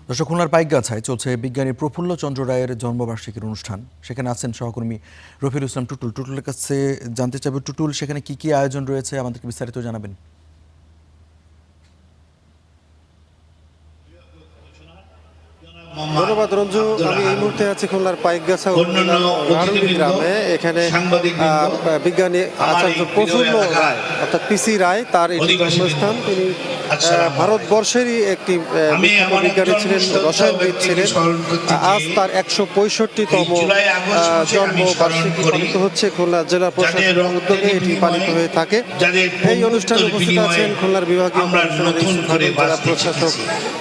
দর্শক, খুলনার পাইকগাছায় চলছে বিজ্ঞানী প্রফুল্ল চন্দ্র রায়ের জন্মবার্ষিকীর অনুষ্ঠান। সেখানে আছেন সহকর্মী রফিকুল ইসলাম টুটুল। টুটুলের কাছে জানতে চাইব, টুটুল, সেখানে কি কি আয়োজন রয়েছে আমাদেরকে বিস্তারিত জানাবেন। ধন্যবাদ রঞ্জু। আমি এই মুহূর্তে আছি খুলনার পাইকগাছা রাড়ুলি গ্রামে। এখানে বিজ্ঞানী আচার্য প্রফুল্ল রায় অর্থাৎ পিসি রায়, তার এটি জন্মস্থান। তিনি ভারতবর্ষেরই একটি বিজ্ঞানী ছিলেন, রসায়নবিদ ছিলেন। আজ তার 165তম জন্মবার্ষিকী পালিত হচ্ছে। খুলনা জেলা প্রশাসনের উদ্যোগে এটি পালিত হয়ে থাকে। এই অনুষ্ঠানে উপস্থিত আছেন খুলনার বিভাগীয় কমিশনার, জেলা প্রশাসক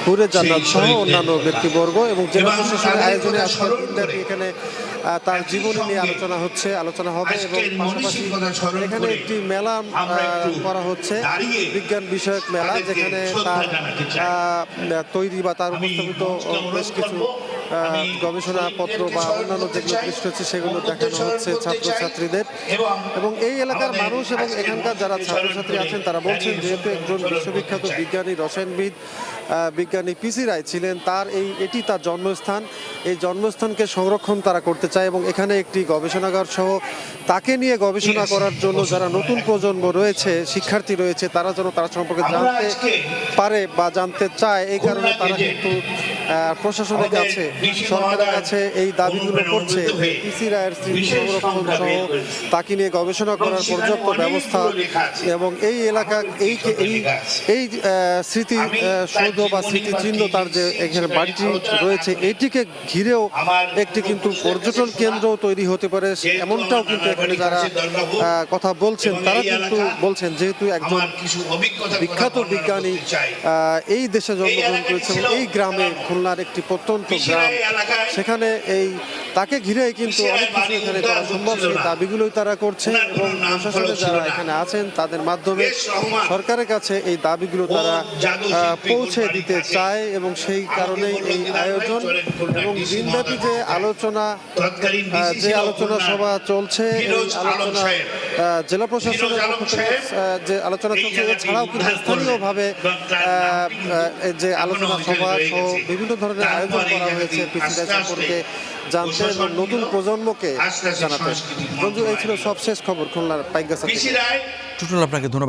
হুরে জান্নাত সহ অন্যান্য ব্যক্তিবর্গ। এবং জেলা প্রশাসনের আয়োজনে আজকে দিনব্যাপী এখানে তার জীবনী নিয়ে আলোচনা হবে এবং পাশাপাশি এখানে একটি মেলা করা হচ্ছে, বিজ্ঞান বিষয়ক মেলা, যেখানে তার তৈরি বা তার উপস্থাপিত বেশ কিছু গবেষণাপত্র বা অন্যান্য যেগুলো দৃশ্য হচ্ছে সেগুলো দেখানো হচ্ছে ছাত্রছাত্রীদের। এবং এই এলাকার মানুষ এবং এখানকার যারা ছাত্রছাত্রী আছেন তারা বলছেন, যেহেতু একজন বিশ্ববিখ্যাত বিজ্ঞানী, রসায়নবিদ বিজ্ঞানী পিসি রায় ছিলেন, এটি তার জন্মস্থান। এই জন্মস্থানকে সংরক্ষণ তারা করতে চায় এবং এখানে একটি গবেষণাগার সহ তাকে নিয়ে গবেষণা করার জন্য যারা নতুন প্রজন্ম রয়েছে, শিক্ষার্থী রয়েছে, তারা যেন তার সম্পর্কে জানতে পারে বা জানতে চায়। এই কারণে তারা কিন্তু প্রশাসনের কাছে, সরকারের কাছে এই দাবিগুলো করছে, পিসি রায়ের স্মৃতি সংরক্ষণ সহ তাকে নিয়ে গবেষণা করার পর্যাপ্ত ব্যবস্থা এবং এই এলাকা এই স্মৃতি সৌধ বা স্মৃতিচিহ্ন, তার যে এখানে বাড়িটি রয়েছে, এটিকে ঘিরেও একটি কিন্তু পর্যটন কেন্দ্র তৈরি হতে পারে, এমনটাও কিন্তু এখানে যারা কথা বলছেন তারা কিন্তু বলছেন। যেহেতু একজন বিখ্যাত বিজ্ঞানী এই দেশে জন্মগ্রহণ করেছে এবং এই গ্রামে, খুলনার একটি প্রত্যন্ত গ্রাম, সেখানে তাকে ঘিরেই কিন্তু অনেক কিছু এখানে করা সম্ভব। সেই দাবিগুলোই তারা করছে এবং প্রশাসনে যারা এখানে আছেন তাদের মাধ্যমে সরকারের কাছে এই দাবিগুলো তারা পৌঁছে দিতে চায় এবং সেই কারণেই এই আয়োজন। এবং দিনব্যাপী যে আলোচনা সভা চলছে, এই আলোচনা জেলা প্রশাসনের পক্ষ থেকে যে আলোচনা চলছে, এছাড়াও কিন্তু স্থানীয়ভাবে যে আলোচনা সভা সহ বিভিন্ন ধরনের আয়োজন করা হয়েছে পিসি রায় সম্পর্কে জানতে এবং নতুন প্রজন্মকে জানাতে। রঞ্জু, এই ছিল সবশেষ খবর খুলনার পাইকগাছা থেকে। টুটুল, আপনাকে ধন্যবাদ।